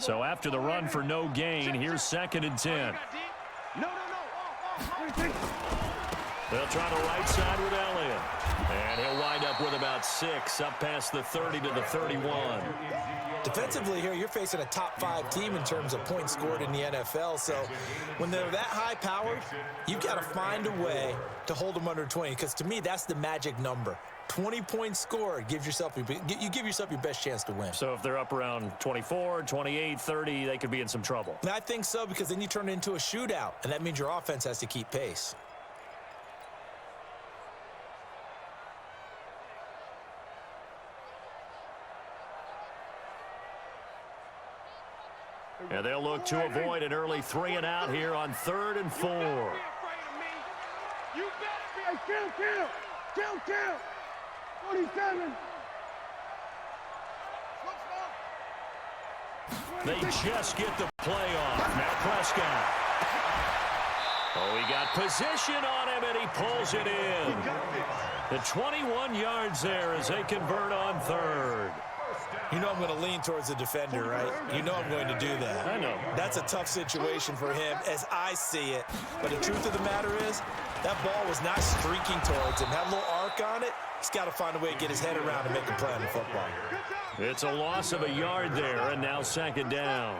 So after the run for no gain, here's 2nd and 10. They'll try the right side with Elliott. And he'll wind up with about 6, up past the 30 to the 31. Defensively here, you're facing a top-5 team in terms of points scored in the NFL. So when they're that high-powered, you've got to find a way to hold them under 20. Because to me, that's the magic number. 20 points scored, you give yourself your best chance to win. So if they're up around 24, 28, 30, they could be in some trouble. And I think so, because then you turn it into a shootout, and that means your offense has to keep pace. And they'll look to avoid an early 3 and out here on 3rd and 4. You better be. Count. 47. They just get the play off. Now Prescott. Oh, he got position on him, and he pulls it in. The 21 yards there as they convert on 3rd. You know I'm going to lean towards the defender, right? You know I'm going to do that. I know. That's a tough situation for him as I see it. But the truth of the matter is, that ball was not streaking towards him. Had a little arc on it. He's got to find a way to get his head around and make a play on the football. It's a loss of a yard there, and now 2nd down.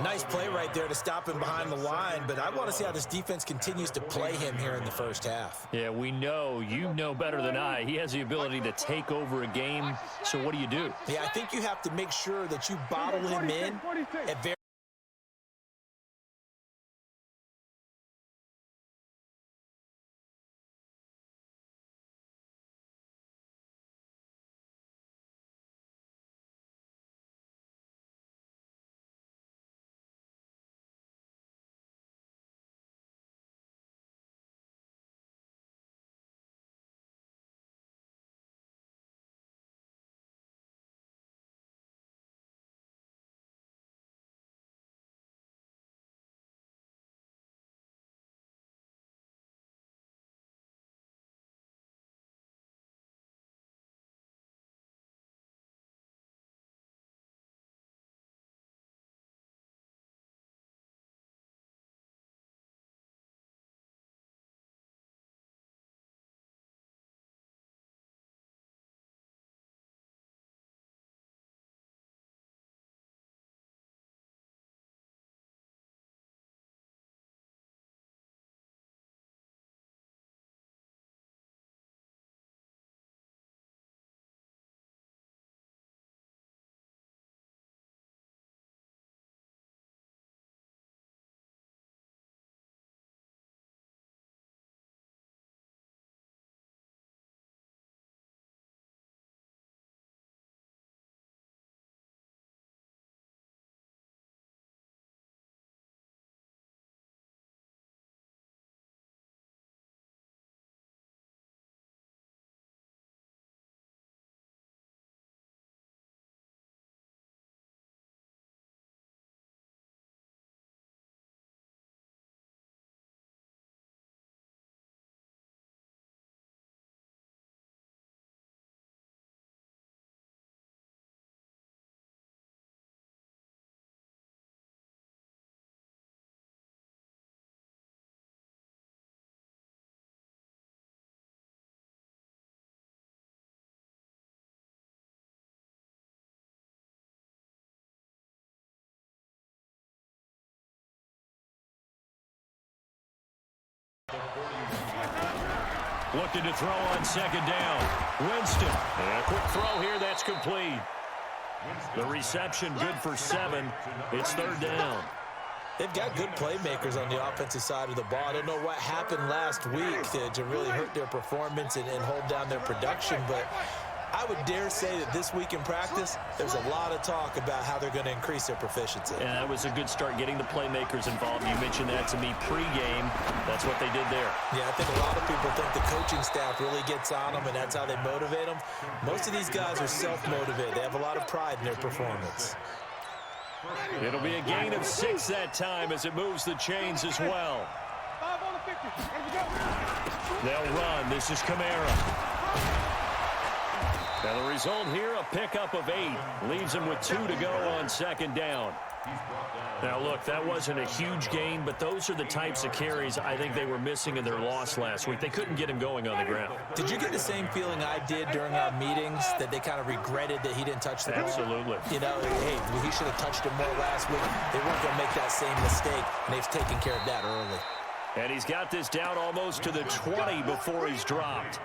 Nice play right there to stop him behind the line, but I want to see how this defense continues to play him here in the first half. Yeah, we know. You know better than I. He has the ability to take over a game, so what do you do? Yeah, I think you have to make sure that you bottle him in at very Looking to throw on second down. Winston. And a quick throw here. That's complete. The reception good for 7. It's third down. They've got good playmakers on the offensive side of the ball. I don't know what happened last week to really hurt their performance and hold down their production, but I would dare say that this week in practice, there's a lot of talk about how they're going to increase their proficiency. And that was a good start, getting the playmakers involved. You mentioned that to me pregame. That's what they did there. Yeah, I think a lot of people think the coaching staff really gets on them, and that's how they motivate them. Most of these guys are self-motivated. They have a lot of pride in their performance. It'll be a gain of 6 that time as it moves the chains as well. 5 on the 50. Here we go. They'll run. This is Kamara. And the result here, a pickup of 8. Leaves him with 2 to go on second down. Now, look, that wasn't a huge gain, but those are the types of carries I think they were missing in their loss last week. They couldn't get him going on the ground. Did you get the same feeling I did during our meetings, that they kind of regretted that he didn't touch the ball? Absolutely. You know, hey, he should have touched it more last week. They weren't going to make that same mistake, and they've taken care of that early. And he's got this down almost to the 20 before he's dropped.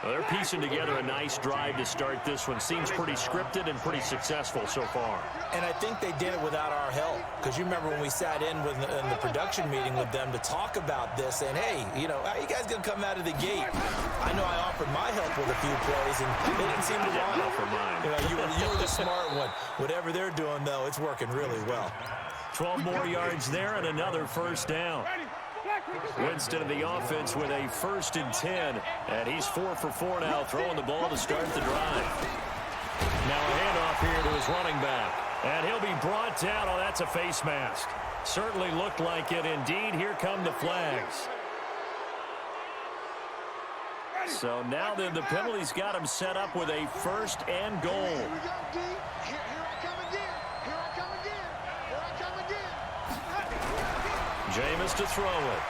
Well, they're piecing together a nice drive to start this one. Seems pretty scripted and pretty successful so far. And I think they did it without our help. Because you remember when we sat in the production meeting with them to talk about this, and hey, you know, how you guys going to come out of the gate? I know I offered my help with a few plays, and they didn't seem to want it. Offer mine. You know, you were the smart one. Whatever they're doing, though, it's working really well. 12 more yards there and another first down. Winston in the offense with a 1st and 10. And he's 4 for 4 now, throwing the ball to start the drive. Now a handoff here to his running back. And he'll be brought down. Oh, that's a face mask. Certainly looked like it. Indeed, here come the flags. So now then the penalty's got him set up with a 1st and goal. Jameis to throw it.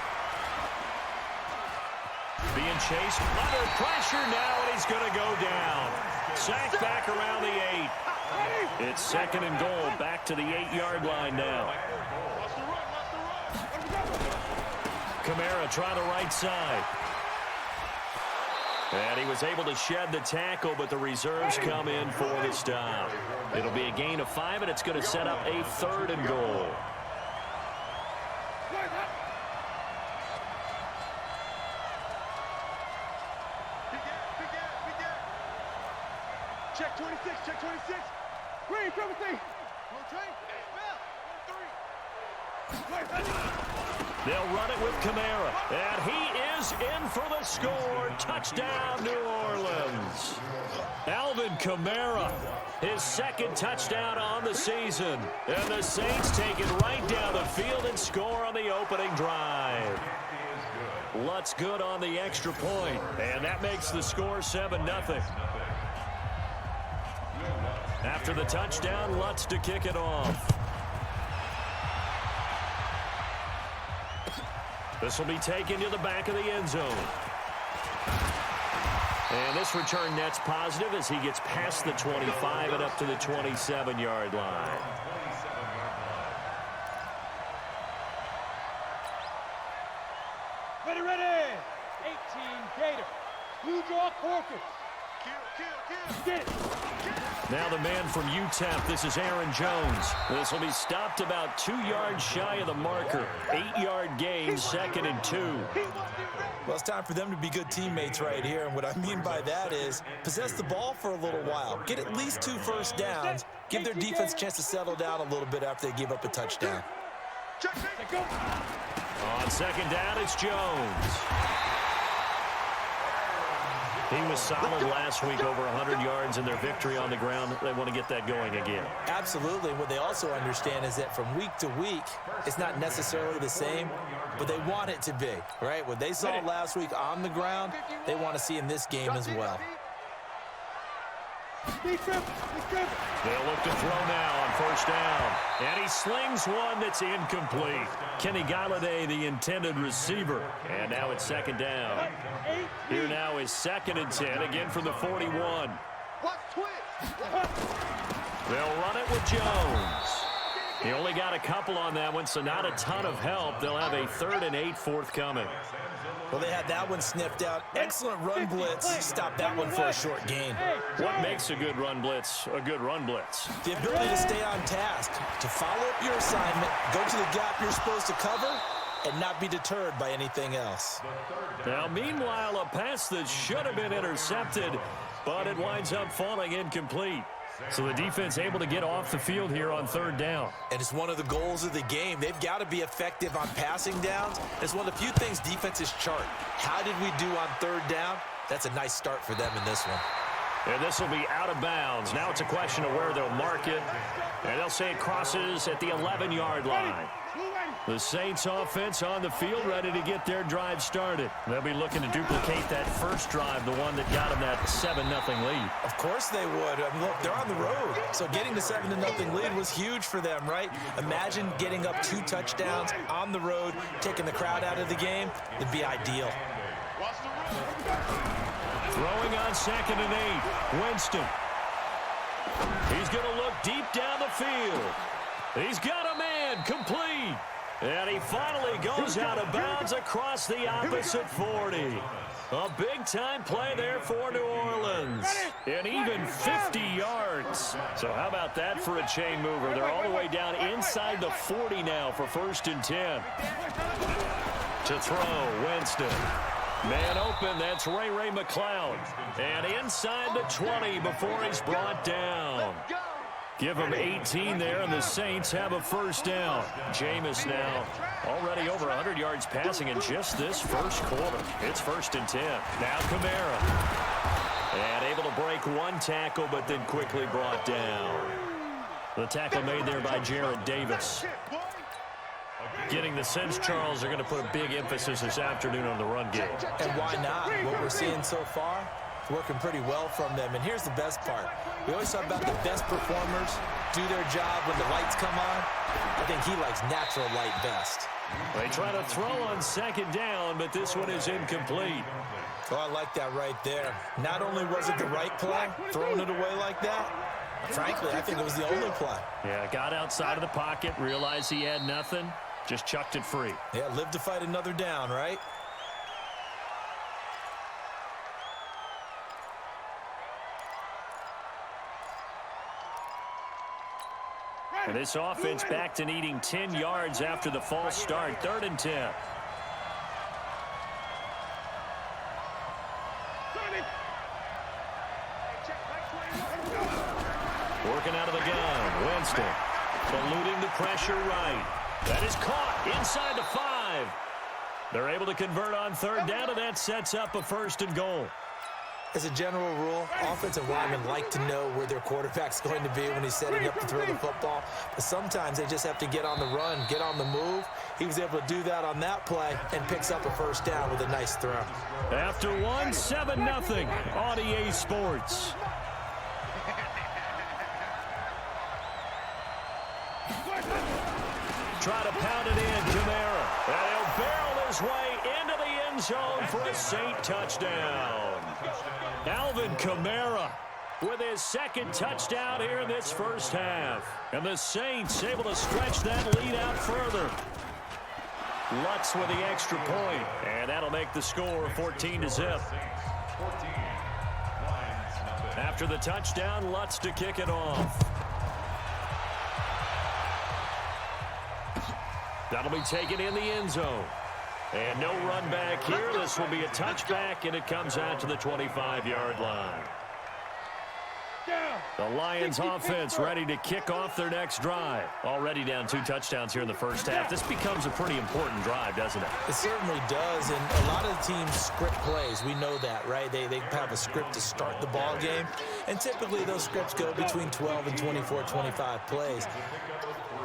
Being chased under pressure now, and he's going to go down. Sacked back around the 8. It's 2nd and goal, back to the 8-yard line now. Kamara trying the right side. And he was able to shed the tackle, but the reserves come in for the stop. It'll be a gain of 5, and it's going to set up a 3rd and goal. Check 26, check 26. Green, cover 3. They'll run it with Kamara. And he is in for the score. Touchdown, New Orleans. Alvin Kamara, his 2nd touchdown on the season. And the Saints take it right down the field and score on the opening drive. Lutz good on the extra point. And that makes the score 7-0. After the touchdown, Lutz to kick it off. This will be taken to the back of the end zone. And this return net's positive as he gets past the 25 and up to the 27-yard line. Ready, ready. 18 Gator. Blue draw quarters. Get it. Now the man from UTEP, this is Aaron Jones. This will be stopped about 2 yards shy of the marker. 8-yard gain, 2nd and 2. Well, it's time for them to be good teammates right here. And what I mean by that is possess the ball for a little while. Get at least 2 first downs. Give their defense a chance to settle down a little bit after they give up a touchdown. On second down, it's Jones. He was solid last week, over 100 yards in their victory on the ground. They want to get that going again. Absolutely. What they also understand is that from week to week, it's not necessarily the same, but they want it to be, right? What they saw last week on the ground, they want to see in this game as well. They'll look to throw now on first down. And he slings one that's incomplete. Kenny Galladay, the intended receiver. And now it's second down. Here now is 2nd and 10, again from the 41. They'll run it with Jones. He only got a couple on that one, so not a ton of help. They'll have a 3rd and 8 forthcoming. Well, they had that one sniffed out. Excellent run blitz. Stop that one for a short gain. What makes a good run blitz a good run blitz? The ability to stay on task, to follow up your assignment, go to the gap you're supposed to cover, and not be deterred by anything else. Now, meanwhile, a pass that should have been intercepted, but it winds up falling incomplete. So the defense able to get off the field here on third down. And it's one of the goals of the game. They've got to be effective on passing downs. It's one of the few things defenses chart. How did we do on third down? That's a nice start for them in this one. And this will be out of bounds. Now it's a question of where they'll mark it. And they'll say it crosses at the 11-yard line. The Saints offense on the field ready to get their drive started. They'll be looking to duplicate that first drive, the one that got them that 7-0 lead. Of course they would. I mean, look, they're on the road. So getting the 7-0 lead was huge for them, right? Imagine getting up 2 touchdowns on the road, taking the crowd out of the game. It'd be ideal. Throwing on 2nd and 8. Winston. He's going to look deep down the field. He's got a man complete. And he finally goes out of bounds across the opposite 40. A big-time play there for New Orleans. And even 50 yards. So how about that for a chain mover? They're all the way down inside the 40 now for 1st and 10. To throw, Winston. Man open, that's Ray McCloud. And inside the 20 before he's brought down. Give him 18 there, and the Saints have a first down. Jameis now already over 100 yards passing in just this first quarter. It's 1st and 10. Now Kamara. And able to break one tackle, but then quickly brought down. The tackle made there by Jarrad Davis. Getting the sense, Charles, are going to put a big emphasis this afternoon on the run game. And why not? What we're seeing so far, it's working pretty well from them. And here's the best part. We always talk about the best performers do their job when the lights come on. I think he likes natural light best. They try to throw on 2nd down, but this one is incomplete. Oh, I like that right there. Not only was it the right play, throwing it away like that, frankly, I think it was the only play. Yeah, got outside of the pocket, realized he had nothing, just chucked it free. Yeah, live to fight another down, right? And this offense back to needing 10 yards after the false start. 3rd and 10. Working out of the gun. Winston eluding the pressure right. That is caught inside the 5. They're able to convert on 3rd down, and that sets up a 1st and goal. As a general rule, offensive linemen like to know where their quarterback's going to be when he's setting up to throw the football. But sometimes they just have to get on the run, get on the move. He was able to do that on that play and picks up a 1st down with a nice throw. After 1, 7-0 on EA Sports. Try to pound it in, Kamara. And he'll barrel his way into the end zone for a Saint touchdown. Alvin Kamara with his 2nd touchdown here in this first half. And the Saints able to stretch that lead out further. Lutz with the extra point, and that'll make the score 14-0. After the touchdown, Lutz to kick it off. That'll be taken in the end zone. And no run back here. This will be a touchback, and it comes out to the 25-yard line. The Lions offense ready to kick off their next drive. Already down 2 touchdowns here in the first half. This becomes a pretty important drive, doesn't it? It certainly does, and a lot of the teams script plays. We know that, right? They have a script to start the ball game, and typically those scripts go between 12 and 24, 25 plays.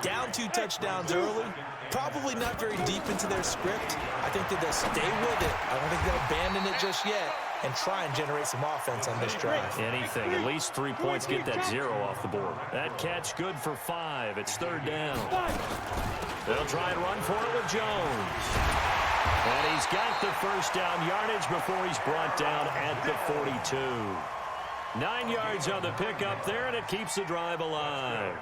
Down 2 touchdowns early, probably not very deep into their script. I think that they'll stay with it. I don't think they'll abandon it just yet and try and generate some offense on this drive. Anything, at least 3 points, get that 0 off the board. That catch good for 5. It's 3rd down. They'll try and run for it with Jones. And he's got the first down yardage before he's brought down at the 42. 9 yards on the pickup there, and it keeps the drive alive.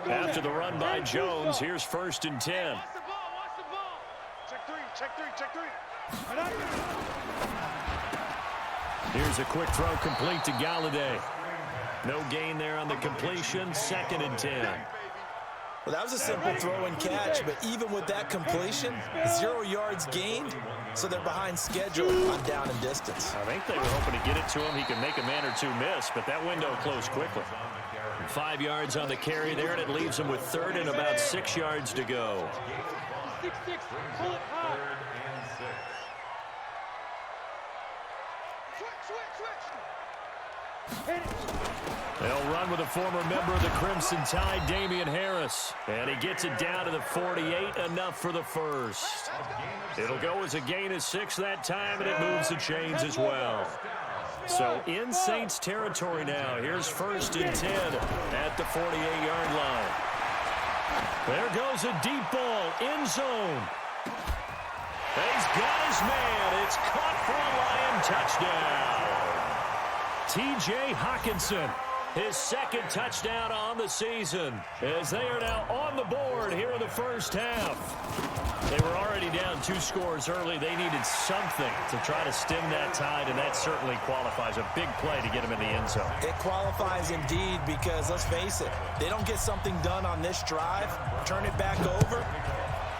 After the run by Jones, here's 1st and 10. Watch the ball. Check three. Here's a quick throw complete to Galladay. No gain there on the completion. 2nd and 10. Well, that was a simple throw and catch, but even with that completion, 0 yards gained, so they're behind schedule on down and distance. I think they were hoping to get it to him. He could make a man or two miss, but that window closed quickly. 5 yards on the carry there, and it leaves him with 3rd and about 6 yards to go. 6-6, pull it high. Hit it. They'll run with a former member of the Crimson Tide, Damian Harris. And he gets it down to the 48, enough for the first. It'll go as a gain of 6 that time, and it moves the chains as well. So in Saints territory now. Here's 1st and 10 at the 48-yard line. There goes a deep ball, end zone. He's got his man. It's caught for a Lion touchdown. T.J. Hawkinson, his 2nd touchdown on the season, as they are now on the board here in the first half. They were already down 2 scores early. They needed something to try to stem that tide, and that certainly qualifies. A big play to get them in the end zone. It qualifies indeed because, let's face it, they don't get something done on this drive, turn it back over,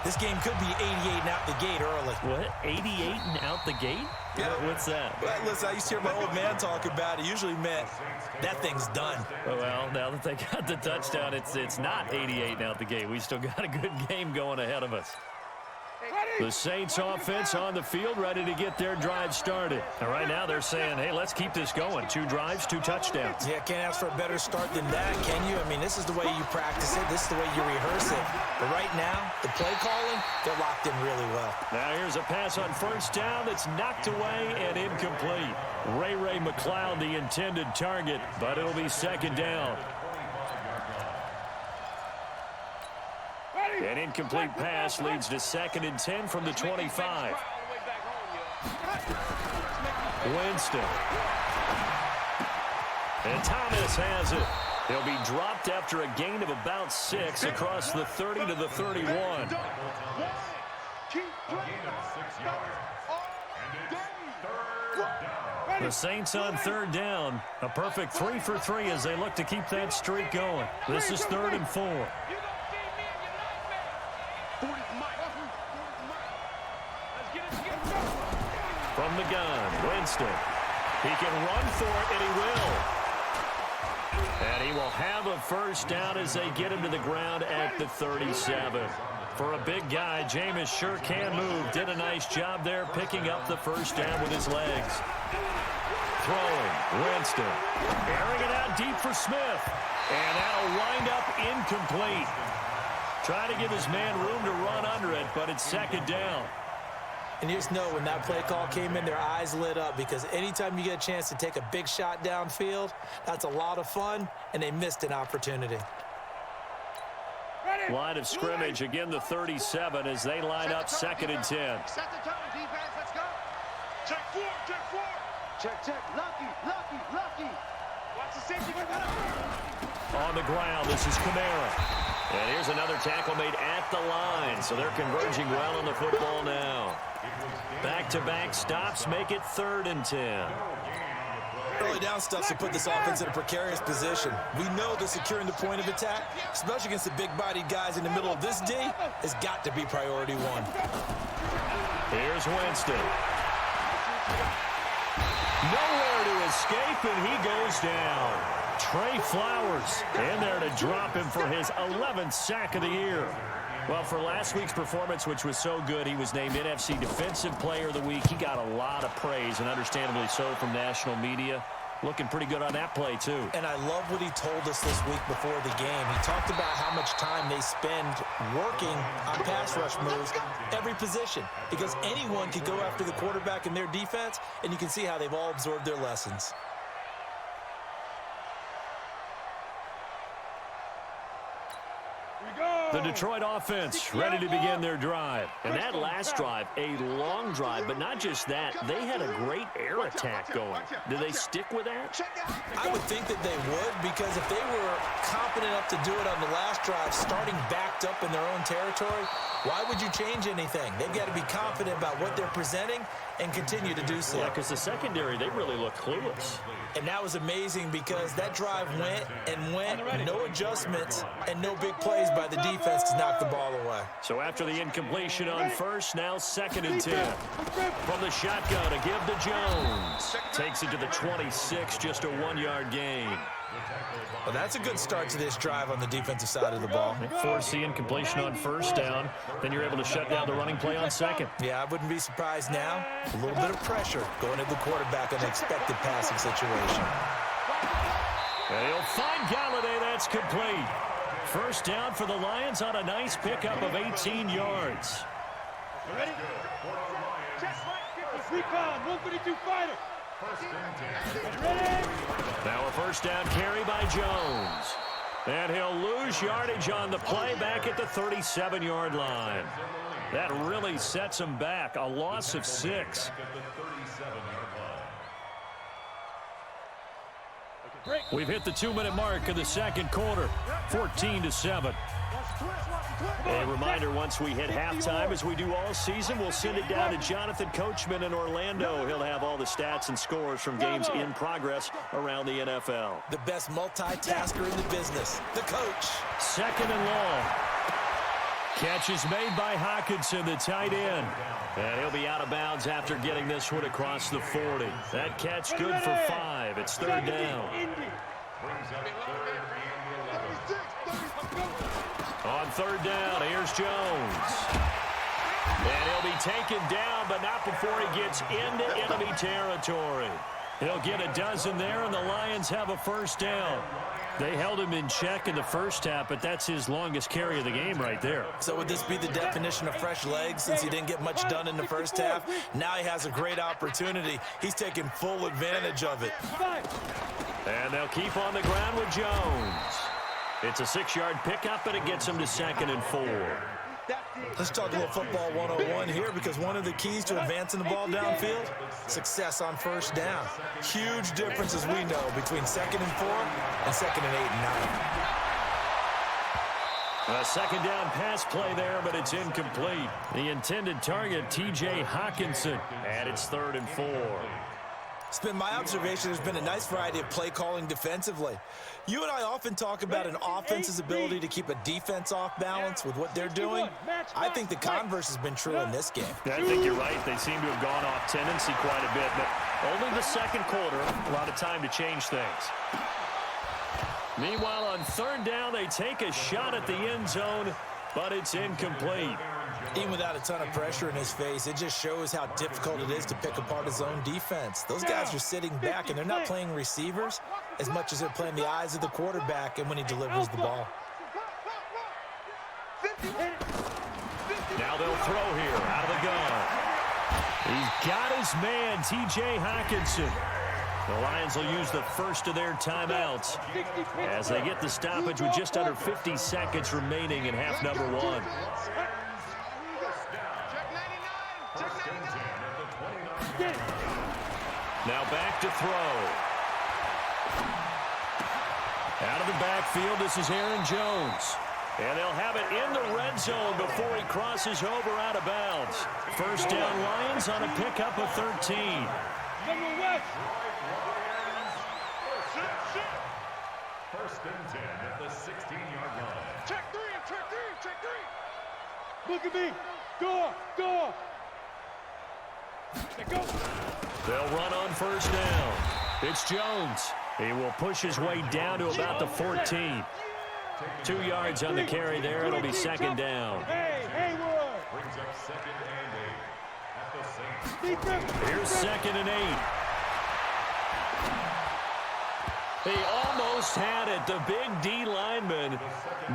this game could be 88 and out the gate early. What? 88 and out the gate? Yeah. What's that? Well, listen, I used to hear my old man talk about it. Usually meant that thing's done. Well, now that they got the touchdown, it's not 88 and out the gate. We still got a good game going ahead of us. The Saints offense on the field, ready to get their drive started. And right now they're saying, hey, let's keep this going. 2 drives, 2 touchdowns. Yeah, can't ask for a better start than that, can you? I mean, this is the way you practice it. This is the way you rehearse it. But right now, the play calling, they're locked in really well. Now here's a pass on 1st down that's knocked away and incomplete. Ray McLeod, the intended target, but it'll be 2nd down. An incomplete pass leads to 2nd and 10 from the 25. Winston. And Thomas has it. He'll be dropped after a gain of about 6 across the 30 to the 31. The Saints on 3rd down. A perfect 3 for 3 as they look to keep that streak going. This is 3rd and 4. From the gun, Winston. He can run for it, and he will. And he will have a 1st down as they get him to the ground at the 37. For a big guy, Jameis sure can move. Did a nice job there picking up the 1st down with his legs. Throwing, Winston. Airing it out deep for Smith. And that'll wind up incomplete. Trying to give his man room to run under it, but it's 2nd down. And you just know when that play call came in, their eyes lit up because anytime you get a chance to take a big shot downfield, that's a lot of fun, and they missed an opportunity. Line of scrimmage, again the 37 as they line up 2nd and 10. Set the tone, defense, let's go. Check 4. Check. Lucky. Watch the safety. On the ground, this is Kamara. And here's another tackle made at the line, so they're converging well on the football now. Back-to-back stops make it 3rd and 10. Early down stuff to put this offense in a precarious position. We know that securing the point of attack, especially against the big-bodied guys in the middle of this D, has got to be priority 1. Here's Winston. Nowhere to escape, and he goes down. Trey Flowers in there to drop him for his 11th sack of the year. Well, for last week's performance, which was so good, he was named NFC Defensive Player of the Week. He got a lot of praise, and understandably so, from national media. Looking pretty good on that play, too. And I love what he told us this week before the game. He talked about how much time they spend working on pass rush moves, every position, because anyone could go after the quarterback in their defense, and you can see how they've all absorbed their lessons. The Detroit offense ready to begin their drive. And that last drive, a long drive, but not just that. They had a great air attack going. Do they stick with that? I would think that they would, because if they were competent confident enough to do it on the last drive, starting backed up in their own territory. Why would you change anything? They've got to be confident about what they're presenting and continue to do so. Yeah, because the secondary, they really look clueless. And that was amazing because that drive went and went, no adjustments and no big plays by the defense to knock the ball away. So after the incompletion on first, now 2nd and 10. From the shotgun to give to Jones. Takes it to the 26, just a 1-yard gain. Well, that's a good start to this drive on the defensive side of the ball. Force the incompletion on first down. Then you're able to shut down the running play on second. Yeah, I wouldn't be surprised now. A little bit of pressure going into the quarterback on an expected passing situation. And he'll find Galladay. That's complete. First down for the Lions on a nice pickup of 18 yards. You ready? Chest right, recon, 152 fighter. Ready? Now a first down carry by Jones. And he'll lose yardage on the play back at the 37-yard line. That really sets him back. A loss of 6. We've hit the 2-minute mark of the second quarter. 14-7. A reminder, once we hit halftime, as we do all season, we'll send it down to Jonathan Coachman in Orlando. He'll have all the stats and scores from games in progress around the NFL. The best multitasker in the business, the coach. 2nd and long. Catch is made by Hockenson, the tight end. And he'll be out of bounds after getting this one across the 40. That catch good for 5. It's 3rd down. On 3rd down, here's Jones. And he'll be taken down, but not before he gets into enemy territory. He'll get a dozen there, and the Lions have a first down. They held him in check in the first half, but that's his longest carry of the game right there. So would this be the definition of fresh legs since he didn't get much done in the first half? Now he has a great opportunity. He's taking full advantage of it. And they'll keep on the ground with Jones. It's a 6-yard pickup, and it gets him to 2nd and 4. Let's talk a little football 101 here, because one of the keys to advancing the ball downfield, success on first down. Huge difference, as we know, between 2nd and 4 and 2nd and 8 and 9. A 2nd down pass play there, but it's incomplete. The intended target, T.J. Hockenson, and it's 3rd and 4. It's been my observation there's been a nice variety of play calling defensively. You and I often talk about an offense's ability to keep a defense off balance with what they're doing. I think the converse has been true in this game. I think you're right. They seem to have gone off tendency quite a bit, but only the second quarter, a lot of time to change things. Meanwhile, on 3rd down, they take a shot at the end zone, but it's incomplete. Even without a ton of pressure in his face, it just shows how difficult it is to pick apart his own defense. Those guys are sitting back, and they're not playing receivers as much as they're playing the eyes of the quarterback and when he delivers the ball. Now they'll throw here out of the gun. He's got his man, T.J. Hockenson. The Lions will use the first of their timeouts as they get the stoppage with just under 50 seconds remaining in half number 1. Now back to throw. Out of the backfield, this is Aaron Jones. And they'll have it in the red zone before he crosses over out of bounds. First down, Lions on a pickup of 13. First and 10 at the 16-yard line. Check three. Look at me. Door. Go. They'll run on first down. It's Jones. He will push his way down to about the 14. 2 yards on the carry there. It'll be 2nd down. Hey, Haywood. Brings up 2nd and 8 at the same. Here's 2nd and 8. He almost had it. The big D lineman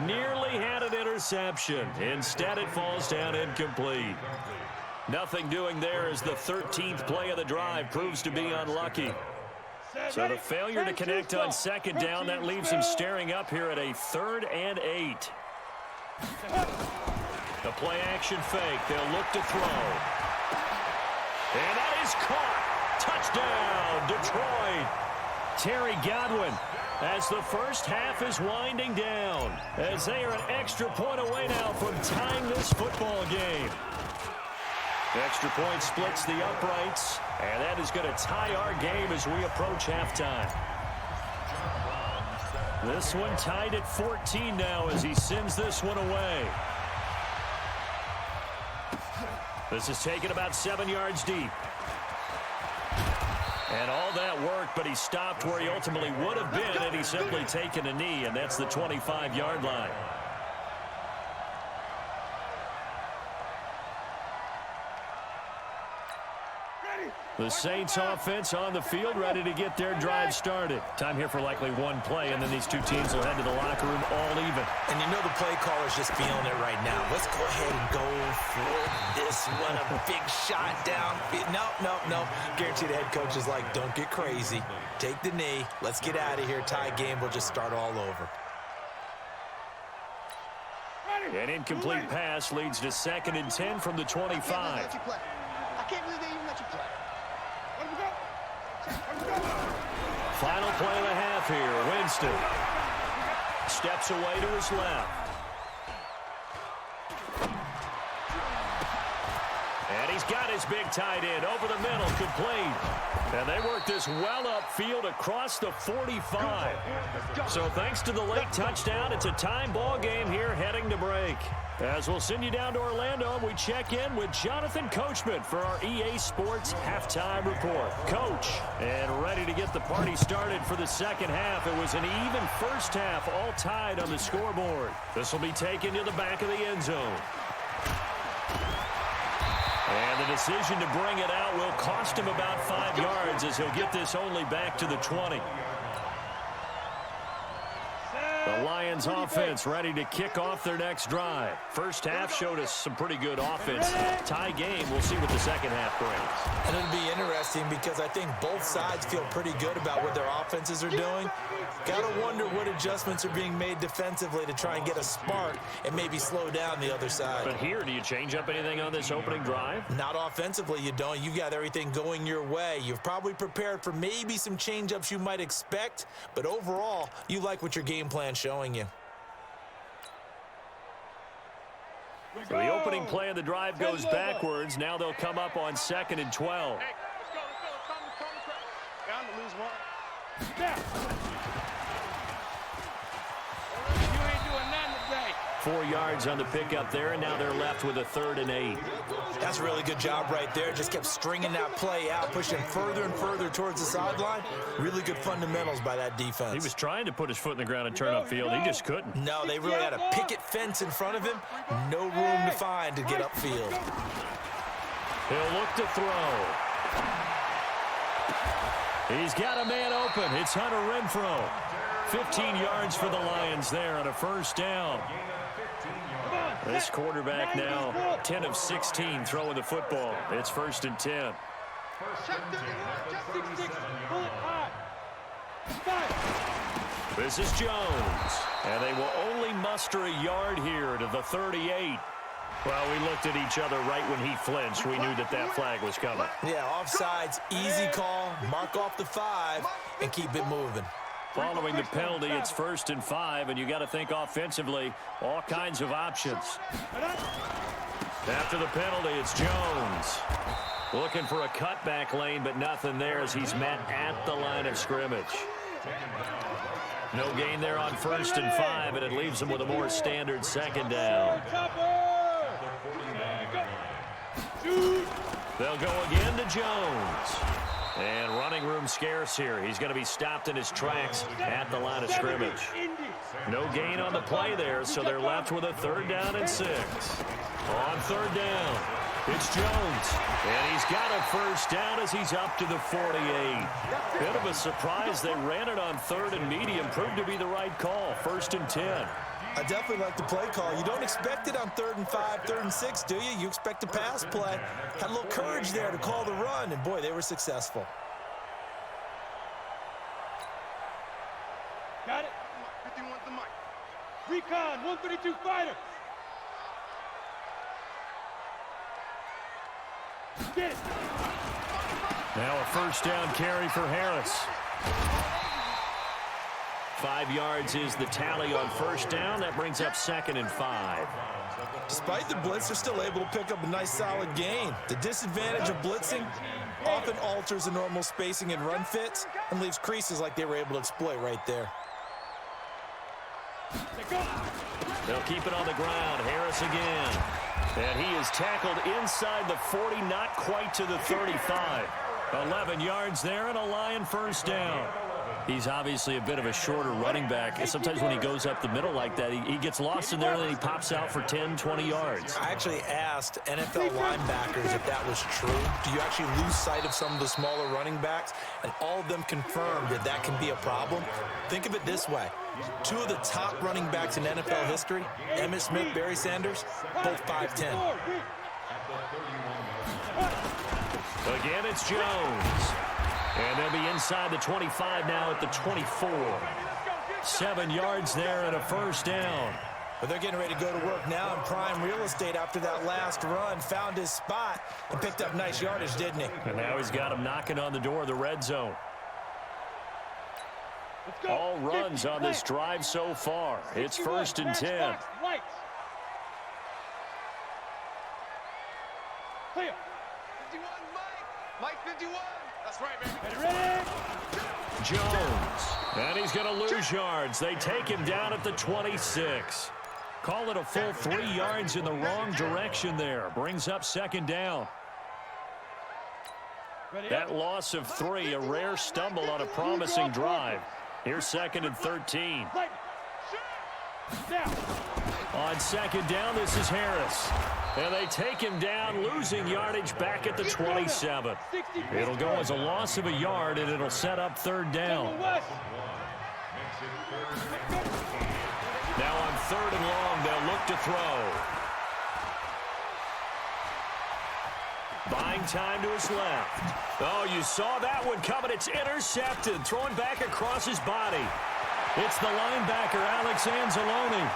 nearly had an interception. Instead, it falls down incomplete. Nothing doing there as the 13th play of the drive proves to be unlucky. So the failure to connect on 2nd down, that leaves him staring up here at a 3rd and 8. The play action fake. They'll look to throw. And that is caught. Touchdown, Detroit. Terry Godwin as the first half is winding down, as they are an extra point away now from tying this football game. Extra point splits the uprights, and that is going to tie our game as we approach halftime. This one tied at 14 now as he sends this one away. This is taken about 7 yards deep. And all that worked, but he stopped where he ultimately would have been had he simply taken a knee, and that's the 25-yard line. The Saints offense on the field, ready to get their drive started. Time here for likely one play, and then these two teams will head to the locker room all even. And you know the play caller's just feeling it right now. Let's go ahead and go for this one. A big shot down. No. Guarantee the head coach is like, don't get crazy. Take the knee. Let's get out of here. Tie game. We'll just start all over. An incomplete pass leads to 2nd and 10 from the 25. I can't believe they even let you play. Final play of the half here. Winston steps away to his left. And he's got his big tight end over the middle, complete. And they work this well upfield across the 45. So thanks to the late touchdown, it's a time ball game here heading to break. As we'll send you down to Orlando, we check in with Jonathan Coachman for our EA Sports Halftime Report. Coach, and ready to get the party started for the second half. It was an even first half, all tied on the scoreboard. This will be taken to the back of the end zone. And the decision to bring it out will cost him about 5 yards as he'll get this only back to the 20. The Lions offense ready to kick off their next drive. First half showed us some pretty good offense. Tie game, we'll see what the second half brings. And it'll be interesting because I think both sides feel pretty good about what their offenses are doing. Got to wonder what adjustments are being made defensively to try and get a spark and maybe slow down the other side. But here, do you change up anything on this opening drive? Not offensively, you don't. You got everything going your way. You've probably prepared for maybe some change-ups you might expect, but overall, you like what your game plan's showing you. So the opening play of the drive goes backwards. Now they'll come up on 2nd and 12. Hey, let's go. Bound to lose one. Snap. You ain't doing nothing today. 4 yards on the pickup there, and now they're left with a 3rd and 8. That's a really good job right there. Just kept stringing that play out, pushing further and further towards the sideline. Really good fundamentals by that defense. He was trying to put his foot in the ground and turn upfield. He just couldn't. No, they really had a picket fence in front of him. No room to find to get upfield. He'll look to throw. He's got a man open. It's Hunter Renfrow. 15 yards for the Lions there on a first down. This quarterback now 10 of 16 throwing the football. It's 1st and 10. This is Jones. And they will only muster a yard here to the 38. Well, we looked at each other right when he flinched. We knew that that flag was coming. Yeah, offsides, easy call. Mark off the 5 and keep it moving. Following the penalty, it's 1st and 5, and you got to think offensively, all kinds of options. After the penalty, it's Jones. Looking for a cutback lane, but nothing there as he's met at the line of scrimmage. No gain there on 1st and 5, and it leaves them with a more standard 2nd down. They'll go again to Jones. And running room scarce here. He's going to be stopped in his tracks at the line of scrimmage. No gain on the play there, so they're left with a 3rd down and 6. On 3rd down, it's Jones. And he's got a first down as he's up to the 48. Bit of a surprise. They ran it on 3rd and medium. Proved to be the right call. 1st and 10. I definitely like the play call. You don't expect it on 3rd and 5, 3rd and 6, do you? You expect a pass play. Had a little courage there to call the run, and boy, they were successful. Got it? 51 the mic. Recon, 132 fighter. Get it. Now a first down carry for Harris. 5 yards is the tally on first down. That brings up 2nd and 5. Despite the blitz, they're still able to pick up a nice solid gain. The disadvantage of blitzing often alters the normal spacing and run fits and leaves creases like they were able to exploit right there. They'll keep it on the ground. Harris again. And he is tackled inside the 40, not quite to the 35. 11 yards there and a Lion first down. He's obviously a bit of a shorter running back. Sometimes when he goes up the middle like that, he gets lost in there and then he pops out for 10, 20 yards. I actually asked NFL linebackers if that was true. Do you actually lose sight of some of the smaller running backs? And all of them confirmed that that can be a problem. Think of it this way. 2 of the top running backs in NFL history, Emmitt Smith, Barry Sanders, both 5'10". Again, it's Jones. And they'll be inside the 25 now at the 24. 7 yards there and a first down. But they're getting ready to go to work now in prime real estate after that last run. Found his spot and picked up nice yardage, didn't he? And now he's got him knocking on the door of the red zone. All runs on this drive so far. It's 1st and 10. Clear. 51, Mike 51. That's right, baby. Ready? Jones. And he's going to lose yards. They take him down at the 26. Call it a full 3 yards in the wrong direction there. Brings up 2nd down. That loss of 3, a rare stumble on a promising drive. Here's 2nd and 13. On 2nd down, this is Harris. And they take him down, losing yardage back at the 27. It'll go as a loss of a yard, and it'll set up 3rd down. Now on 3rd and long, they'll look to throw. Buying time to his left. Oh, you saw that one coming. It's intercepted. Thrown back across his body. It's the linebacker, Alex Anzalone.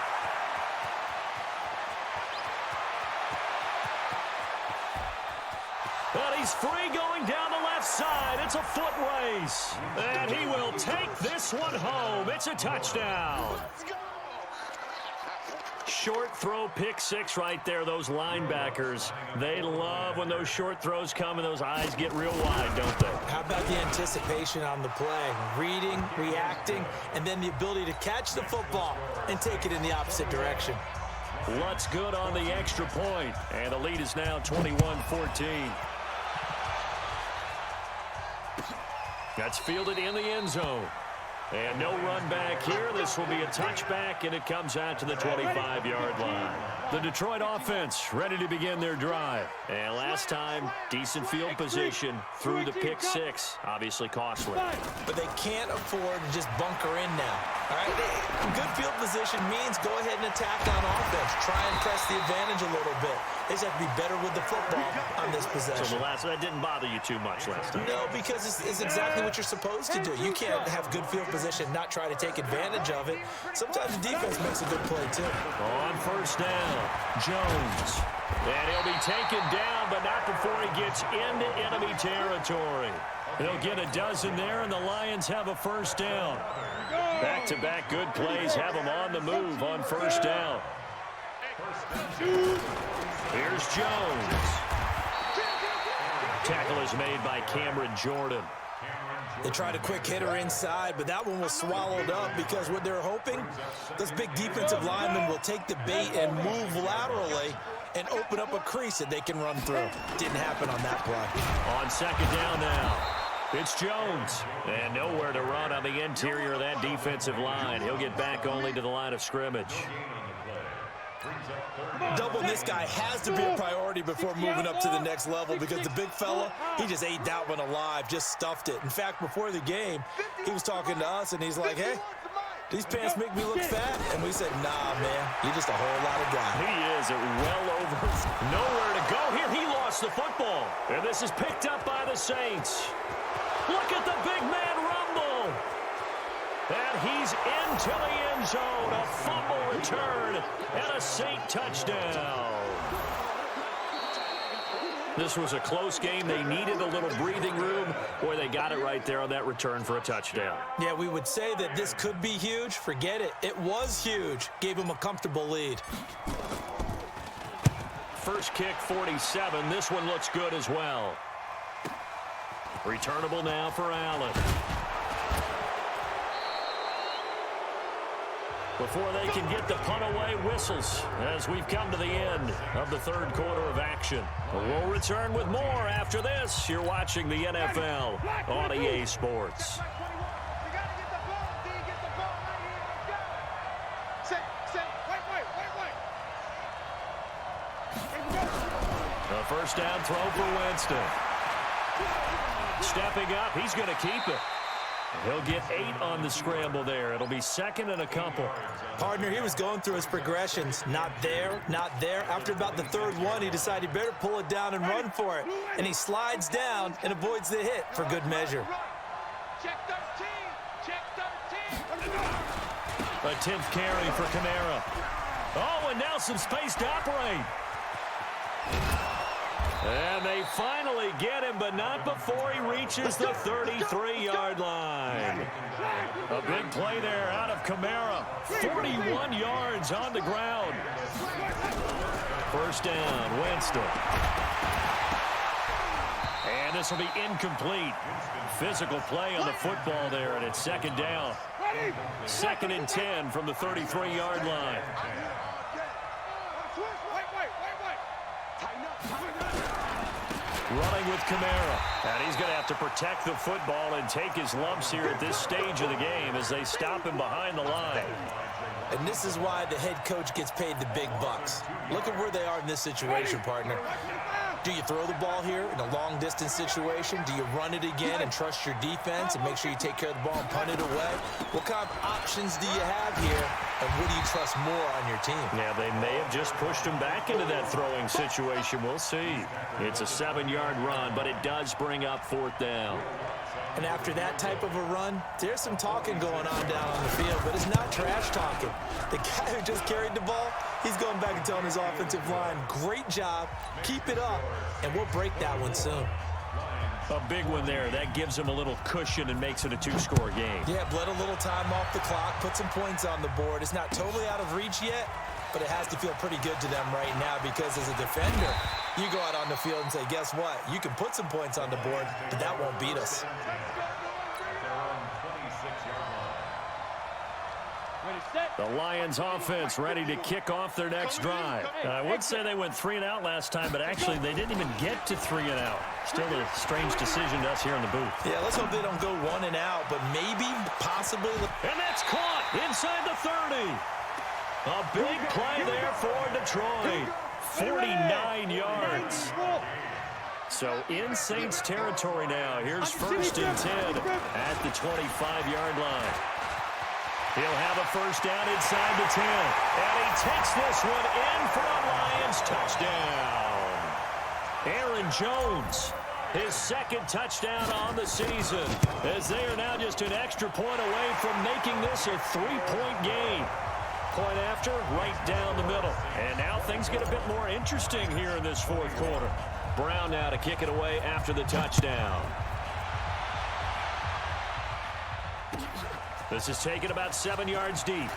But he's free going down the left side. It's a foot race. And he will take this one home. It's a touchdown. Short throw, pick 6 right there. Those linebackers, they love when those short throws come and those eyes get real wide, don't they? How about the anticipation on the play? Reading, reacting, and then the ability to catch the football and take it in the opposite direction. Lutz good on the extra point, and the lead is now 21-14. That's fielded in the end zone. And no run back here. This will be a touchback, and it comes out to the 25-yard line. The Detroit offense ready to begin their drive. And last time, decent field position through the pick 6. Obviously costly. But they can't afford to just bunker in now. All right? Good field position means go ahead and attack on offense. Try and press the advantage a little bit. They just have to be better with the football on this possession. So that didn't bother you too much last time? No, because it's exactly what you're supposed to do. You can't have good field position, not try to take advantage of it. Sometimes the defense makes a good play, too. On first down, Jones. And he'll be taken down, but not before he gets into enemy territory. They'll get a dozen there, and the Lions have a first down. Back-to-back good plays have them on the move on first down. Here's Jones. Tackle is made by Cameron Jordan. They tried a quick hitter inside, but that one was swallowed up because what they're hoping, those big defensive linemen will take the bait and move laterally and open up a crease that they can run through. Didn't happen on that play. On second down now, it's Jones. And nowhere to run on the interior of that defensive line. He'll get back only to the line of scrimmage. Doubling this guy has to be a priority before moving up to the next level because the big fella, he just ate that one alive, just stuffed it. In fact, before the game, he was talking to us, and he's like, hey, these pants make me look fat. And we said, nah, man, you're just a whole lot of guy. He is well over. Nowhere to go here. He lost the football. And this is picked up by the Saints. Look at the big man rumble. And he's into the end zone. A fumble return and a Saint touchdown. This was a close game. They needed a little breathing room. Boy, they got it right there on that return for a touchdown. Yeah, we would say that this could be huge. Forget it. It was huge. Gave them a comfortable lead. First kick, 47. This one looks good as well. Returnable now for Allen. Before they can get the punt away, whistles as we've come to the end of the third quarter of action. We'll return with more after this. You're watching the NFL on EA Sports. A first down throw for Winston. Stepping up, he's going to keep it. He'll get 8 on the scramble there. It'll be second and a couple. Partner, he was going through his progressions. Not there, not there. After about the third one, he decided he better pull it down and run for it. And he slides down and avoids the hit for good measure. Check 13. Check 13. A 10th carry for Kamara. Oh, and now some space to operate. And they finally get him, but not before he reaches the 33-yard line. A big play there out of Kamara. 41 yards on the ground. First down, Winston. And this will be incomplete. Physical play on the football there, and it's second down. Second and 10 from the 33-yard line. Running with Kamara. And he's going to have to protect the football and take his lumps here at this stage of the game as they stop him behind the line. And this is why the head coach gets paid the big bucks. Look at where they are in this situation, partner. Do you throw the ball here in a long-distance situation? Do you run it again and trust your defense and make sure you take care of the ball and punt it away? What kind of options do you have here, and what do you trust more on your team? Yeah, they may have just pushed him back into that throwing situation. We'll see. It's a 7-yard run, but it does bring up fourth down. And after that type of a run, there's some talking going on down on the field, but it's not trash talking. The guy who just carried the ball, he's going back and telling his offensive line, great job, keep it up, and we'll break that one soon. A big one there. That gives him a little cushion and makes it a 2-score game. Yeah, bled a little time off the clock, put some points on the board. It's not totally out of reach yet, but it has to feel pretty good to them right now because as a defender, you go out on the field and say, guess what? You can put some points on the board, but that won't beat us. The Lions offense ready to kick off their next drive. I would say they went 3 and out last time, but actually they didn't even get to 3 and out. Still a strange decision to us here in the booth. Yeah, let's hope they don't go 1 and out, but maybe, possibly. And that's caught inside the 30. A big play there for Detroit. 49 yards. So in Saints territory now. Here's first and 10 at the 25-yard line. He'll have a first down inside the 10. And he takes this one in for a Lions touchdown. Aaron Jones, his second touchdown on the season, as they are now just an extra point away from making this a 3-point game. Point after, right down the middle. And now things get a bit more interesting here in this fourth quarter. Brown now to kick it away after the touchdown. This is taken about 7 yards deep.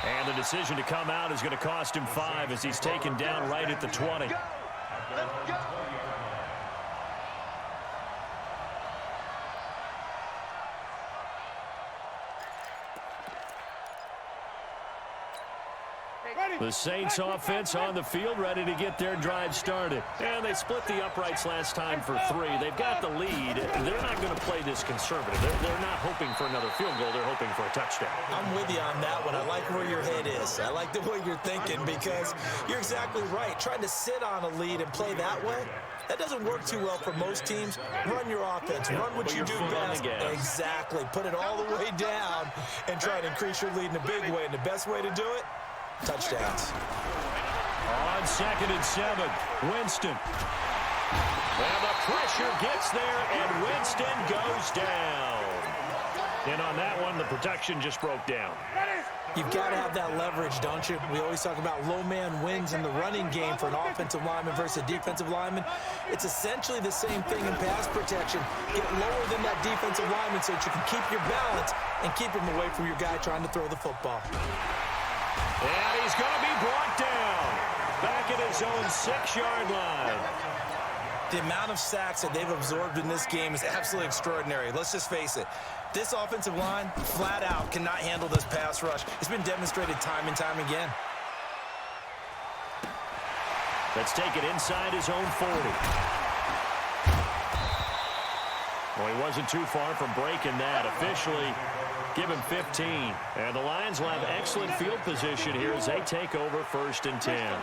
And the decision to come out is going to cost him 5 as he's taken down right at the 20. Let's go. The Saints offense on the field ready to get their drive started. And they split the uprights last time for 3. They've got the lead. They're not going to play this conservative. They're not hoping for another field goal. They're hoping for a touchdown. I'm with you on that one. I like where your head is. I like the way you're thinking because you're exactly right. Trying to sit on a lead and play that way, that doesn't work too well for most teams. Run your offense. Run what you do best. Exactly. Put it all the way down and try to increase your lead in a big way. And the best way to do it, touchdowns. On 2nd and 7, Winston. And the pressure gets there, and Winston goes down. And on that one, the protection just broke down. You've got to have that leverage, don't you? We always talk about low man wins in the running game for an offensive lineman versus a defensive lineman. It's essentially the same thing in pass protection. Get lower than that defensive lineman so that you can keep your balance and keep him away from your guy trying to throw the football. And he's going to be brought down back at his own 6-yard line. The amount of sacks that they've absorbed in this game is absolutely extraordinary. Let's just face it. This offensive line, flat out, cannot handle this pass rush. It's been demonstrated time and time again. Let's take it inside his own 40. Well, he wasn't too far from breaking that. Officially, give him 15. And the Lions will have excellent field position here as they take over 1st and 10.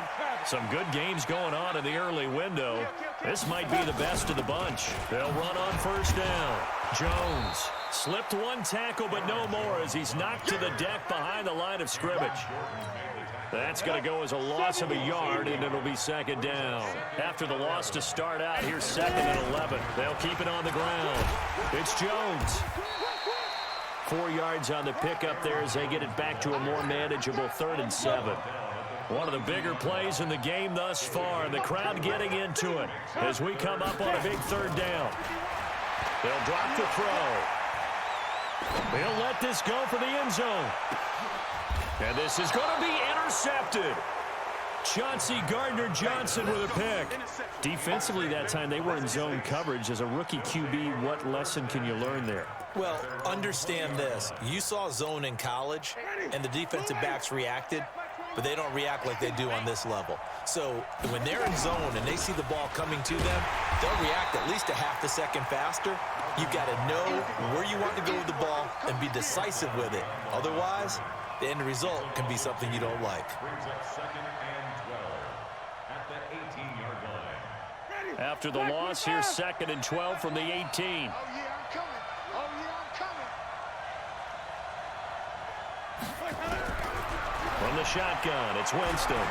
Some good games going on in the early window. This might be the best of the bunch. They'll run on 1st down. Jones slipped one tackle, but no more as he's knocked to the deck behind the line of scrimmage. That's going to go as a loss of a yard, and it'll be 2nd down. After the loss to start out, here's 2nd and 11. They'll keep it on the ground. It's Jones. 4 yards on the pickup there as they get it back to a more manageable 3rd and 7. One of the bigger plays in the game thus far, and the crowd getting into it as we come up on a big 3rd down. They'll drop the throw. They'll let this go for the end zone. And this is going to be intercepted. Chauncey Gardner-Johnson with a pick. Defensively that time, they were in zone coverage. As a rookie QB, what lesson can you learn there? Well, understand this. You saw zone in college, and the defensive backs reacted, but they don't react like they do on this level. So when they're in zone and they see the ball coming to them, they'll react at least a half a second faster. You've got to know where you want to go with the ball and be decisive with it. Otherwise, the end result can be something you don't like. Brings up 2nd and 12 at the 18-yard line. After the loss, here's 2nd and 12 from the 18. Oh, yeah, I'm coming. Oh, yeah, I'm coming. From the shotgun, it's Winston.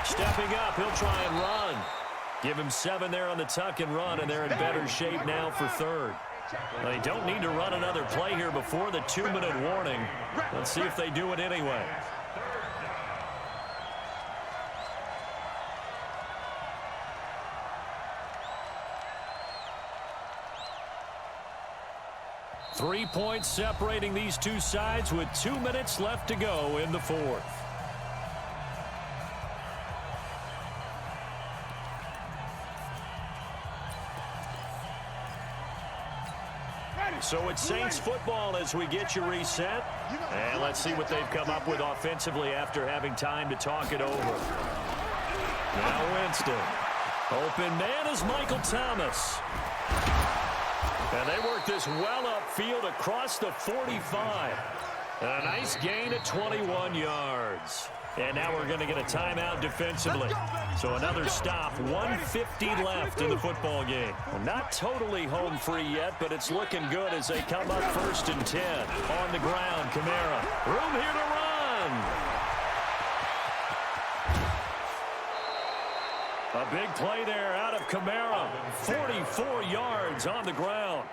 Stepping up, he'll try and run. Give him 7 there on the tuck and run, and they're in better shape now for 3rd. They don't need to run another play here before the 2-minute warning. Let's see if they do it anyway. Three points separating these two sides with 2 minutes left to go in the 4th. So it's Saints football as we get you reset. And let's see what they've come up with offensively after having time to talk it over. Now Winston. Open man is Michael Thomas. And they work this well upfield across the 45. And a nice gain at 21 yards. And now we're going to get a timeout defensively. So another stop, 1:50 left in the football game. Well, not totally home free yet, but it's looking good as they come up 1st and 10. On the ground, Kamara. Room here to run. A big play there out of Kamara. 44 yards on the ground.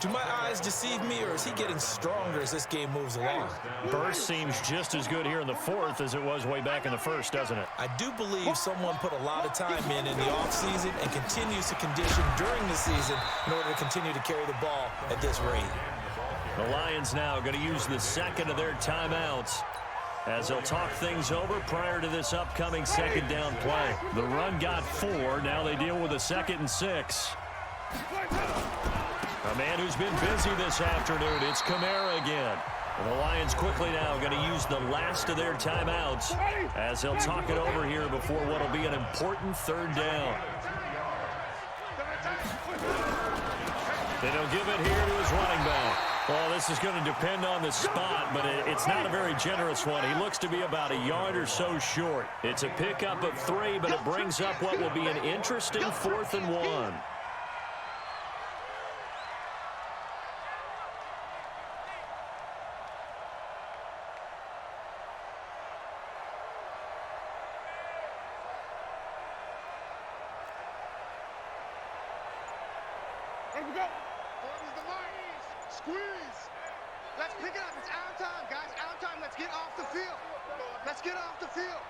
Do my eyes deceive me, or is he getting stronger as this game moves along? Burst seems just as good here in the 4th as it was way back in the 1st, doesn't it? I do believe someone put a lot of time in the offseason and continues to condition during the season in order to continue to carry the ball at this rate. The Lions now going to use the 2nd of their timeouts as they'll talk things over prior to this upcoming 2nd down play. The run got 4. Now they deal with a 2nd and 6. A man who's been busy this afternoon, it's Kamara again. And the Lions quickly now going to use the last of their timeouts as they'll talk it over here before what will be an important 3rd down. Then he'll give it here to his running back. Well, this is going to depend on the spot, but it's not a very generous one. He looks to be about a yard or so short. It's a pickup of 3, but it brings up what will be an interesting 4th and 1. Here we go. Forward is the line. Squeeze. Let's pick it up. It's our time, guys. Our time. Let's get off the field. Let's get off the field.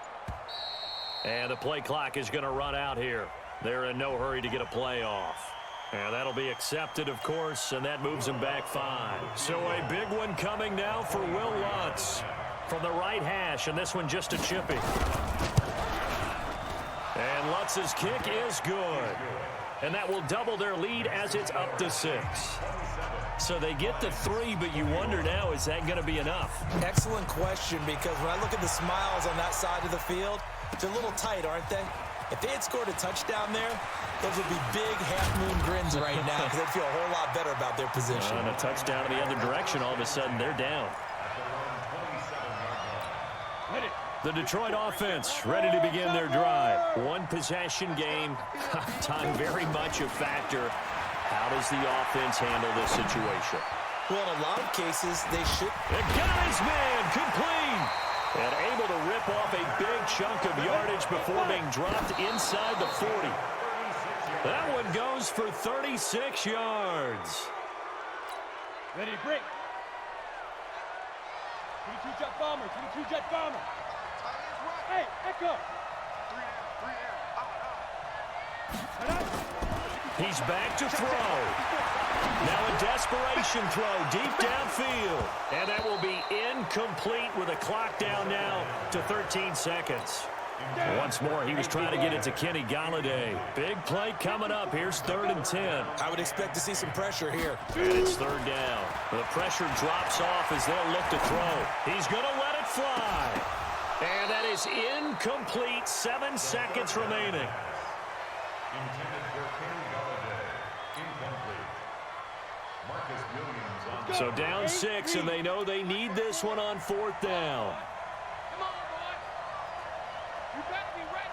And the play clock is going to run out here. They're in no hurry to get a play off. And that'll be accepted, of course, and that moves them back 5. So a big one coming now for Will Lutz from the right hash, and this one just a chippy. And Lutz's kick is good. And that will double their lead as it's up to 6. So they get the 3, but you wonder now, is that going to be enough? Excellent question, because when I look at the smiles on that side of the field, they're a little tight, aren't they? If they had scored a touchdown there, those would be big half-moon grins right now because they'd feel a whole lot better about their position. And a touchdown in the other direction, all of a sudden they're down. The Detroit offense ready to begin their drive. One possession game. Time very much a factor. How does the offense handle this situation? Well, in a lot of cases, they should. And got his man complete. And able to rip off a big chunk of yardage before being dropped inside the 40. That one goes for 36 yards. Ready to break. 22 jet bomber, 22 jet bomber. Hey, echo. 3 down. He's back to throw. Now a desperation throw deep downfield. And that will be incomplete with a clock down now to 13 seconds. Once more, he was trying to get it to Kenny Golladay. Big play coming up. Here's 3rd and 10. I would expect to see some pressure here. And it's 3rd down. The pressure drops off as they'll look to throw. He's going to let it fly. And that is incomplete. 7 seconds remaining. Intended for Kenny Golladay. Incomplete. Marcus Williams on So down 6, and they know they need this one on 4th down. Come on, boy. You better be ready.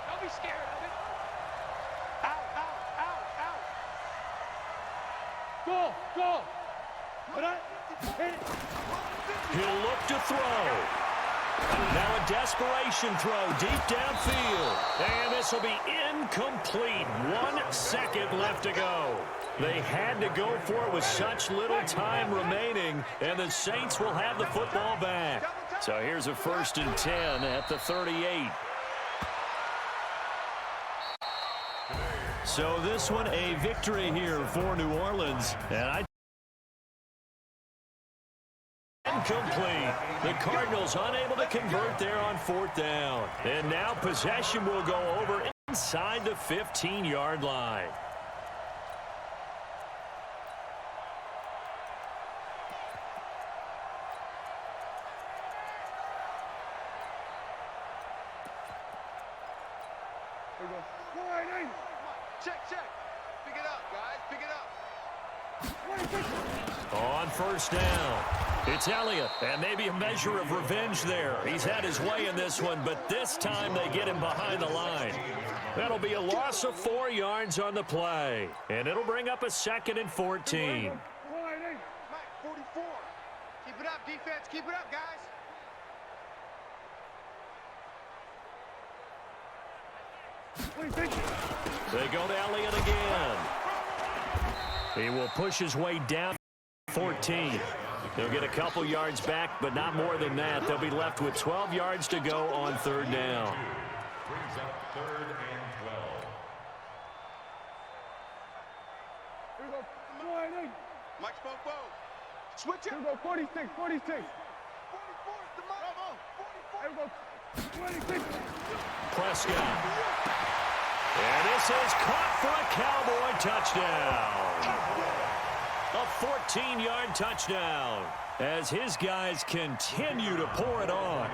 Don't be scared of it. Out, out, out, out. Go. Put it. Hit it. He'll look to throw. Now a desperation throw deep downfield. And this will be incomplete. 1 second left to go. They had to go for it with such little time remaining. And the Saints will have the football back. So here's a 1st and 10 at the 38. So this one a victory here for New Orleans. And incomplete. The Cardinals unable to convert there on 4th down. And now possession will go over inside the 15-yard line. Check. Pick it up, guys. Pick it up. On 1st down, it's Elliott, and maybe a measure of revenge there. He's had his way in this one, but this time they get him behind the line. That'll be a loss of 4 yards on the play, and it'll bring up a 2nd and 14. Mike, 44. Keep it up, defense. Keep it up, guys. They go to Elliott again. He will push his way down 14. They'll get a couple yards back, but not more than that. They'll be left with 12 yards to go on 3rd down. brings up 3rd and 12. Mike spoke bow. Switch it. 46. 44 is the Mike. 44. Prescott. And this is caught for a Cowboy touchdown. A 14-yard touchdown as his guys continue to pour it on.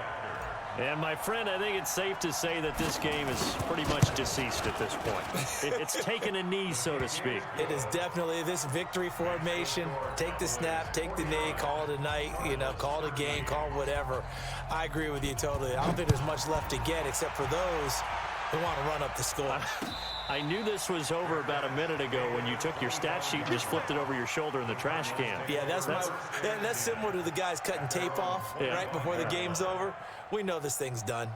And, my friend, I think it's safe to say that this game is pretty much deceased at this point. It's taken a knee, so to speak. It is definitely this victory formation. Take the snap, take the knee, call it a night, call it a game, call it whatever. I agree with you totally. I don't think there's much left to get except for those who want to run up the score. I knew this was over about a minute ago when you took your stat sheet and just flipped it over your shoulder in the trash can. Yeah, that's similar to the guys cutting tape off right before the game's over. We know this thing's done.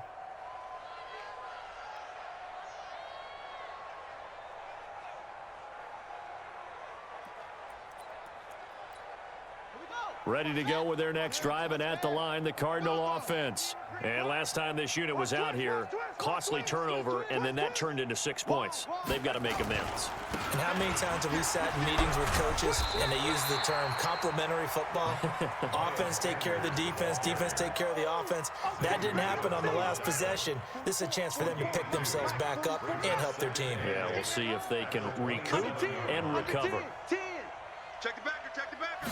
Ready to go with their next drive, and at the line, the Cardinal offense. And last time this unit was out here, costly turnover, and then that turned into 6 points. They've got to make amends. And how many times have we sat in meetings with coaches and they use the term complementary football? Offense take care of the defense, defense take care of the offense. That didn't happen on the last possession. This is a chance for them to pick themselves back up and help their team. Yeah, we'll see if they can recoup and recover. Check the backer, check the backer.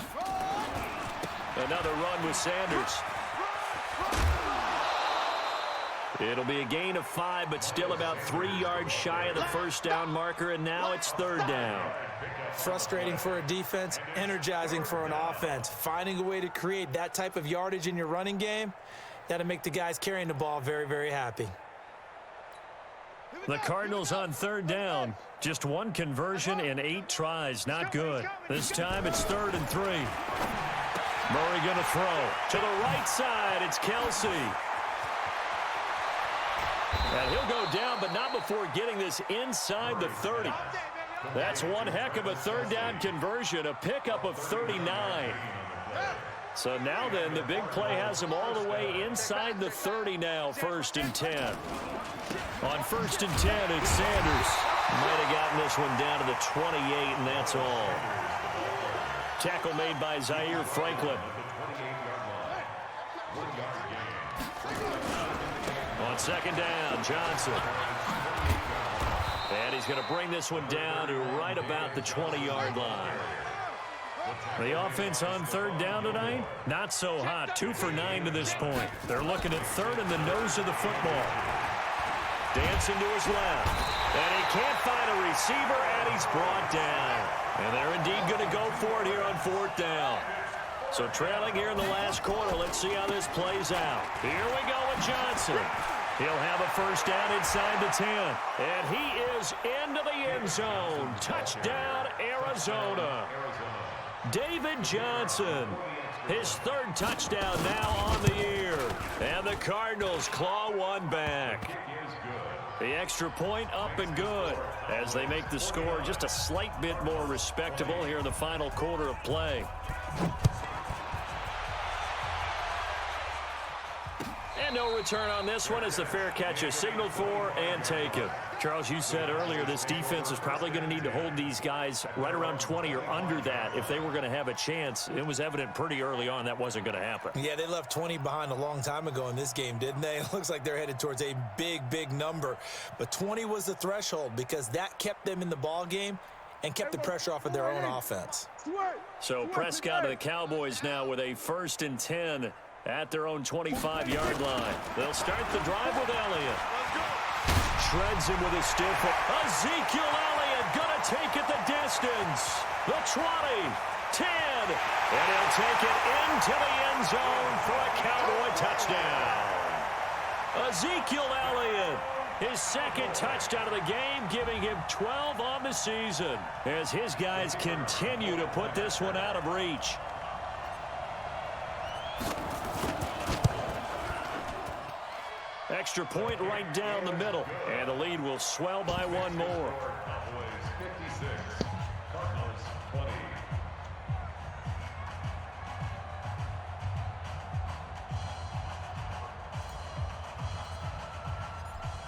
Another run with Sanders. It'll be a gain of 5, but still about 3 yards shy of the first down marker, and now it's third down. Frustrating for a defense, energizing for an offense. Finding a way to create that type of yardage in your running game, that'll make the guys carrying the ball very, very happy. The Cardinals on third down. Just 1 conversion in 8 tries. Not good. This time it's 3rd and 3. Murray going to throw. To the right side, it's Kelsey. And he'll go down, but not before getting this inside the 30. That's one heck of a third down conversion, a pickup of 39. So now then, the big play has him all the way inside the 30 now, 1st and 10. On 1st and 10, it's Sanders. Might have gotten this one down to the 28, and that's all. Tackle made by Zaire Franklin. On 2nd down, Johnson. And he's going to bring this one down to right about the 20-yard line. The offense on 3rd down tonight, not so hot. 2 for 9 to this point. They're looking at 3rd in the nose of the football. Dancing to his left. And he can't find a receiver, and he's brought down. And they're indeed going to go for it here on 4th down. So trailing here in the last quarter. Let's see how this plays out. Here we go with Johnson. He'll have a first down inside the 10. And he is into the end zone. Touchdown, Arizona. David Johnson, his 3rd touchdown now on the year. And the Cardinals claw one back. The extra point up and good as they make the score just a slight bit more respectable here in the final quarter of play. And no return on this one as the fair catch is signaled for and taken. Charles, you said earlier this defense is probably going to need to hold these guys right around 20 or under that if they were going to have a chance. It was evident pretty early on that wasn't going to happen. Yeah, they left 20 behind a long time ago in this game, didn't they? It looks like they're headed towards a big, big number. But 20 was the threshold because that kept them in the ball game and kept the pressure off of their own offense. So Prescott of the Cowboys now with a 1st and 10 at their own 25-yard line. They'll start the drive with Elliott. Shreds him with a stiff. Ezekiel Elliott going to take it the distance. The 20, 10, and he'll take it into the end zone for a Cowboy touchdown. Ezekiel Elliott, his 2nd touchdown of the game, giving him 12 on the season as his guys continue to put this one out of reach. Extra point right down the middle, and the lead will swell by 1 more. Cowboys 56, Cardinals 20.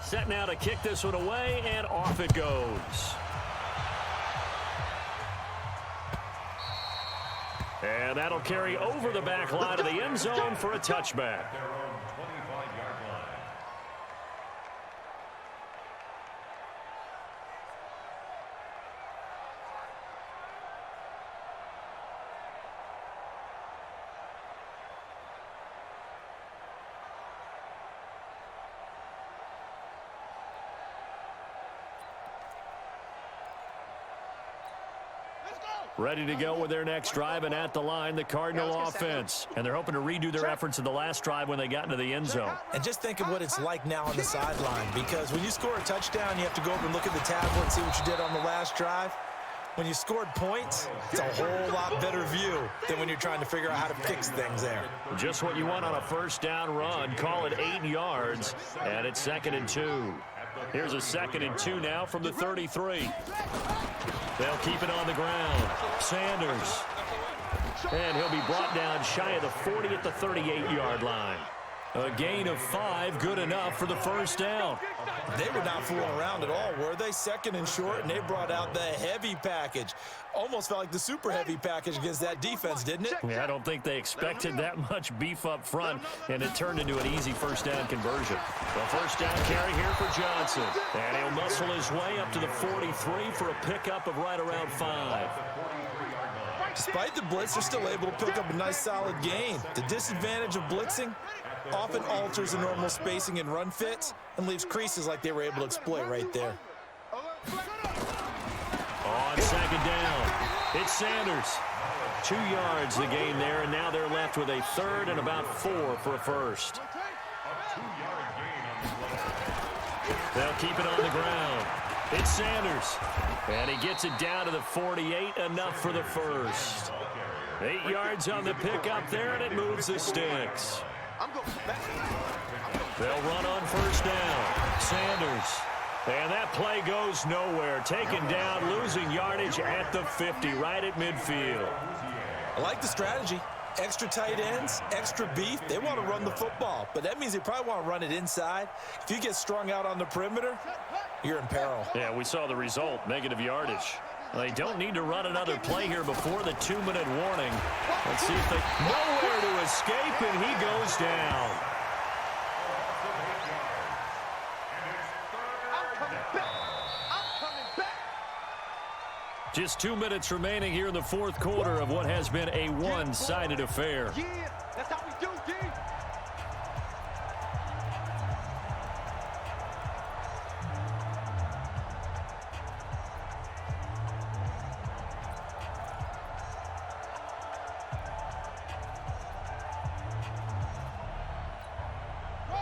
Set now to kick this one away, and off it goes. And that'll carry over the back line of the end zone for a touchback. Ready to go with their next drive, and at the line, the Cardinal offense. And they're hoping to redo their efforts in the last drive when they got into the end zone. And just think of what it's like now on the sideline, because when you score a touchdown, you have to go over and look at the tablet and see what you did on the last drive. When you scored points, it's a whole lot better view than when you're trying to figure out how to fix things there. Just what you want on a first down run. Call it 8 yards, and it's 2nd and 2. Here's a 2nd and 2 now from the 33. They'll keep it on the ground. Sanders. And he'll be brought down shy of the 40 at the 38-yard line. A gain of 5, good enough for the first down. They were not fooling around at all, were they? Second and short, and they brought out the heavy package. Almost felt like the super heavy package against that defense, didn't it? Yeah, I don't think they expected that much beef up front, and it turned into an easy first down conversion. The first down carry here for Johnson. And he'll muscle his way up to the 43 for a pickup of right around 5. Despite the blitz, they're still able to pick up a nice solid gain. The disadvantage of blitzing often alters the normal spacing and run fits and leaves creases like they were able to exploit right there. On second down, it's Sanders. 2 yards the gain there, and now they're left with a third and about 4 for a first. They'll keep it on the ground. It's Sanders. And he gets it down to the 48, enough for the first. 8 yards on the pickup there, and it moves the sticks. They'll run on first down. Sanders. And that play goes nowhere. Taken down, losing yardage at the 50, right at midfield. I like the strategy. Extra tight ends, extra beef. They want to run the football, but that means they probably want to run it inside. If you get strung out on the perimeter, you're in peril. Yeah, we saw the result, negative yardage. They don't need to run another play here before the 2-minute warning. Let's see if they... Nowhere to escape, and he goes down. Just 2 minutes remaining here in the fourth quarter of what has been a one-sided affair. Yeah, that's how we do, D.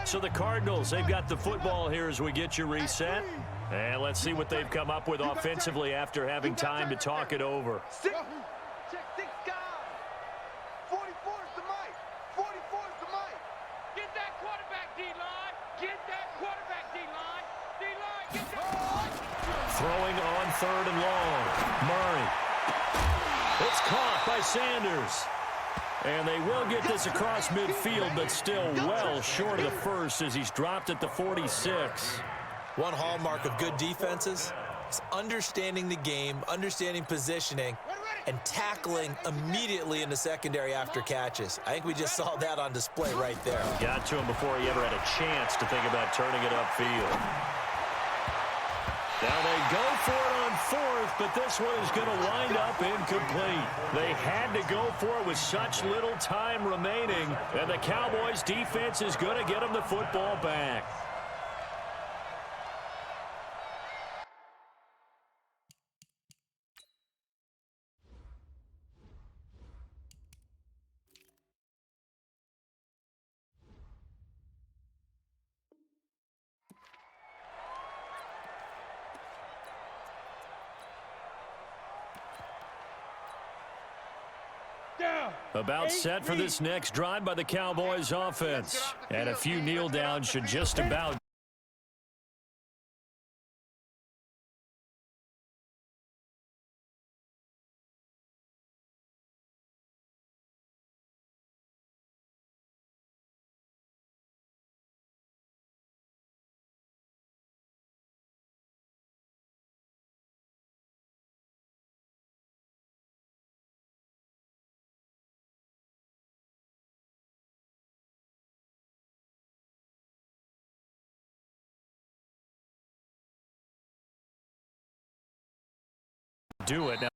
So the Cardinals, they've got the football here as we get you reset. And let's see what they've come up with offensively after having time to talk it over. Check 6 guys. 44 is the mic. 44 is the mic. Get that quarterback, D-line. Get that quarterback, D-line. D-line, get that. Throwing on third and long. Murray. It's caught by Sanders. And they will get this across midfield, but still well short of the first as he's dropped at the 46. One hallmark of good defenses is understanding the game, understanding positioning, and tackling immediately in the secondary after catches. I think we just saw that on display right there. Got to him before he ever had a chance to think about turning it upfield. Now they go for it on fourth, but this one is going to wind up incomplete. They had to go for it with such little time remaining, and the Cowboys defense is going to get them the football back. About set for this next drive by the Cowboys offense. And a few kneel downs should just about do it. Now